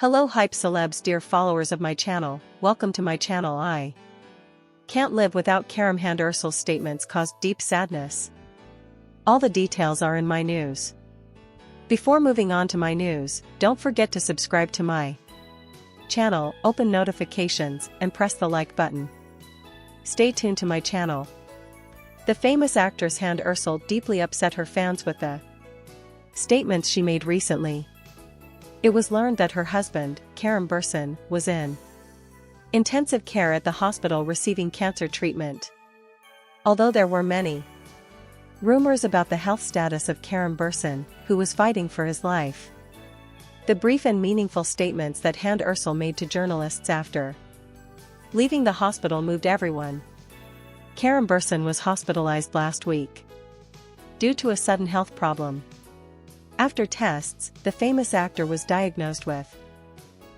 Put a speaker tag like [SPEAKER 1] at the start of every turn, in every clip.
[SPEAKER 1] Hello hype celebs, dear followers of my channel, welcome to my channel. I can't live without Kerem. Hande statements caused deep sadness. All the details are in my news. Before moving on to my news, don't forget to subscribe to my channel, open notifications, and press the like button. Stay tuned to my channel. The famous actress Hande deeply upset her fans with the statements she made recently. It was learned that her husband, Kerem, was in intensive care at the hospital receiving cancer treatment. Although there were many rumors about the health status of Kerem, who was fighting for his life, the brief and meaningful statements that Hande made to journalists after leaving the hospital moved everyone. Kerem was hospitalized last week due to a sudden health problem. After tests, the famous actor was diagnosed with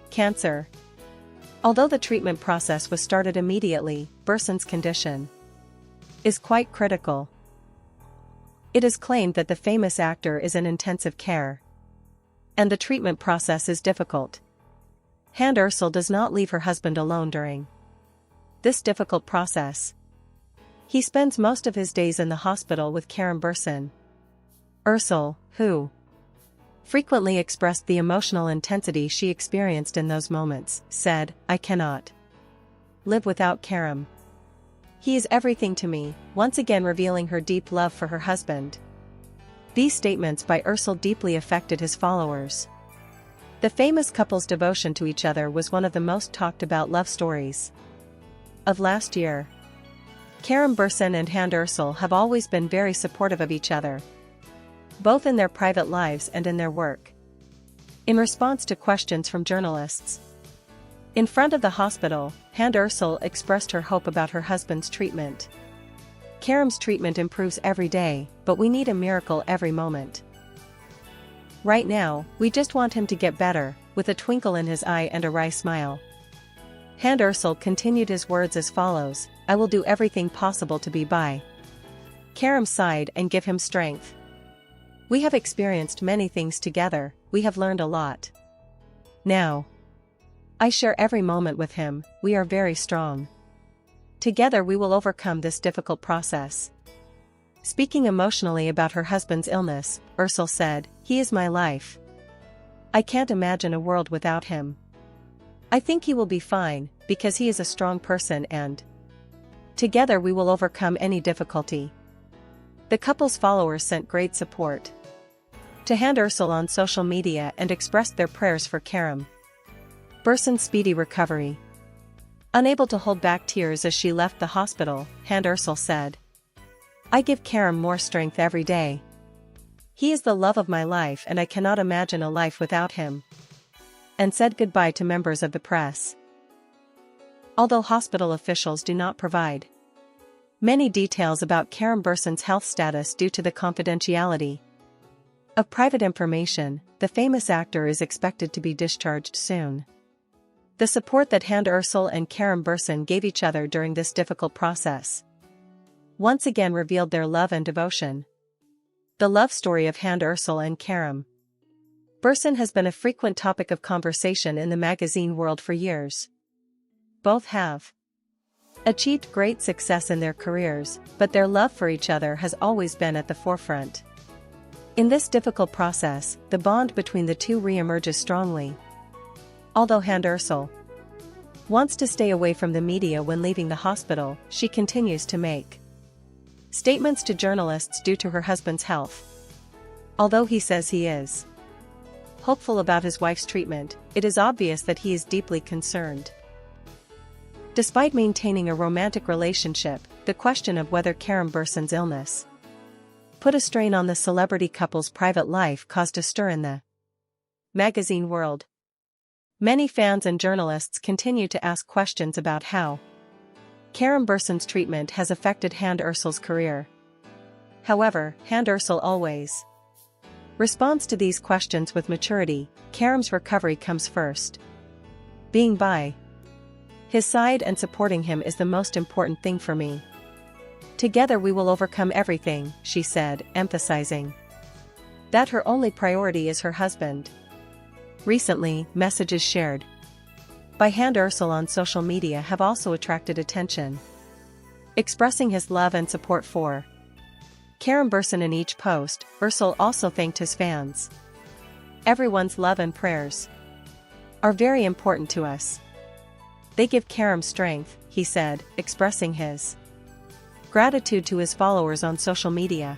[SPEAKER 1] cancer. Although the treatment process was started immediately, Bersen's condition is quite critical. It is claimed that the famous actor is in intensive care, and the treatment process is difficult. Hande does not leave her husband alone during this difficult process. He spends most of his days in the hospital with Kerem. Who frequently expressed the emotional intensity she experienced in those moments, said, "I cannot live without Kerem. He is everything to me," once again revealing her deep love for her husband. These statements by deeply affected his followers. The famous couple's devotion to each other was one of the most talked about love stories of last year. Kerem and Hande have always been very supportive of each other, both in their private lives and in their work. In response to questions from journalists in front of the hospital, Hande expressed her hope about her husband's treatment. "Kerem's treatment improves every day, but we need a miracle every moment. Right now, we just want him to get better," with a twinkle in his eye and a wry smile. Hande continued his words as follows, "I will do everything possible to be by Kerem's side and give him strength. We have experienced many things together, we have learned a lot. Now I share every moment with him, we are very strong. Together we will overcome this difficult process." Speaking emotionally about her husband's illness, Ursula said, "He is my life. I can't imagine a world without him. I think he will be fine, because he is a strong person and together we will overcome any difficulty." The couple's followers sent great support to Hande on social media and expressed their prayers for Kerem's speedy recovery. Unable to hold back tears as she left the hospital, Hande said, "I give Kerem more strength every day. He is the love of my life and I cannot imagine a life without him," and said goodbye to members of the press. Although hospital officials do not provide many details about Kerem's health status due to the confidentiality of private information, the famous actor is expected to be discharged soon. The support that Hande and Kerem gave each other during this difficult process once again revealed their love and devotion. The love story of Hande and Kerem has been a frequent topic of conversation in the magazine world for years. Both have achieved great success in their careers, but their love for each other has always been at the forefront. In this difficult process, the bond between the two re-emerges strongly. Although Hande wants to stay away from the media when leaving the hospital, she continues to make statements to journalists due to her husband's health. Although he says he is hopeful about his wife's treatment, it is obvious that he is deeply concerned. Despite maintaining a romantic relationship, the question of whether Kerem's illness put a strain on the celebrity couple's private life caused a stir in the magazine world. Many fans and journalists continue to ask questions about how Kerem's treatment has affected Hande's career. However, Hande always responds to these questions with maturity. Kerem's recovery comes first. Being by his side and supporting him is the most important thing for me. Together we will overcome everything, she said, emphasizing that her only priority is her husband. Recently, messages shared by Hande on social media have also attracted attention, expressing his love and support for Kerem. In each post, Ursel also thanked his fans. "Everyone's love and prayers are very important to us. They give Kerem strength," he said, expressing his gratitude to his followers on social media.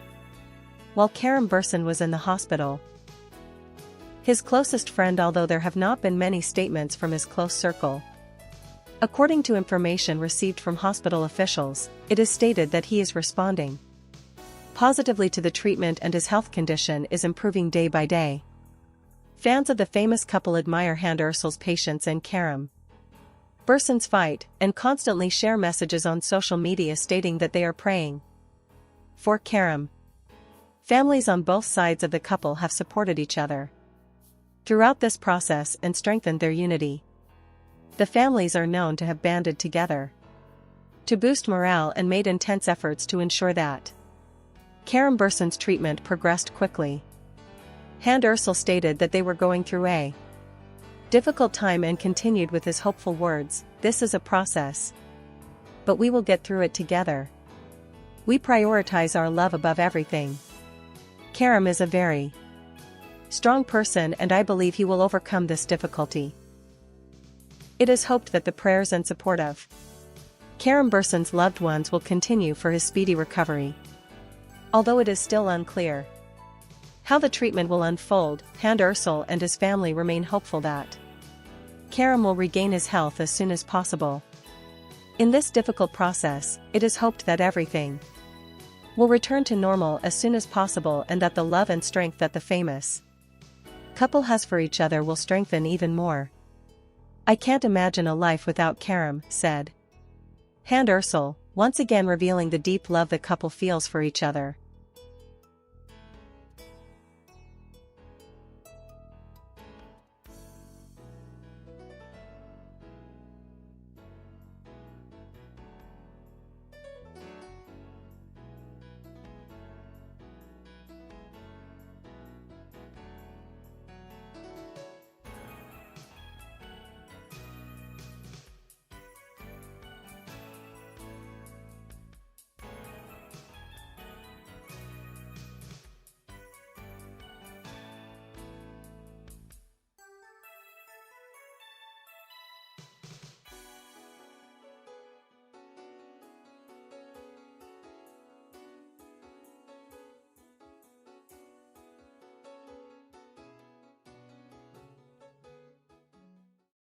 [SPEAKER 1] While Kerem was in the hospital, his closest friend, although there have not been many statements from his close circle. According to information received from hospital officials, it is stated that he is responding positively to the treatment and his health condition is improving day by day. Fans of the famous couple admire Hande's patience and Kerem Bürsin's fight, and constantly share messages on social media stating that they are praying for Kerem. Families on both sides of the couple have supported each other throughout this process and strengthened their unity. The families are known to have banded together to boost morale and made intense efforts to ensure that Kerem Bürsin's treatment progressed quickly. Hande stated that they were going through a difficult time and continued with his hopeful words, "This is a process, but we will get through it together. We prioritize our love above everything. Kerem is a very strong person and I believe he will overcome this difficulty." It is hoped that the prayers and support of Kerem Bürsin's loved ones will continue for his speedy recovery. Although it is still unclear how the treatment will unfold, Hande and his family remain hopeful that Kerem will regain his health as soon as possible. In this difficult process, it is hoped that everything will return to normal as soon as possible and that the love and strength that the famous couple has for each other will strengthen even more. "I can't imagine a life without Kerem," said Hande, once again revealing the deep love the couple feels for each other.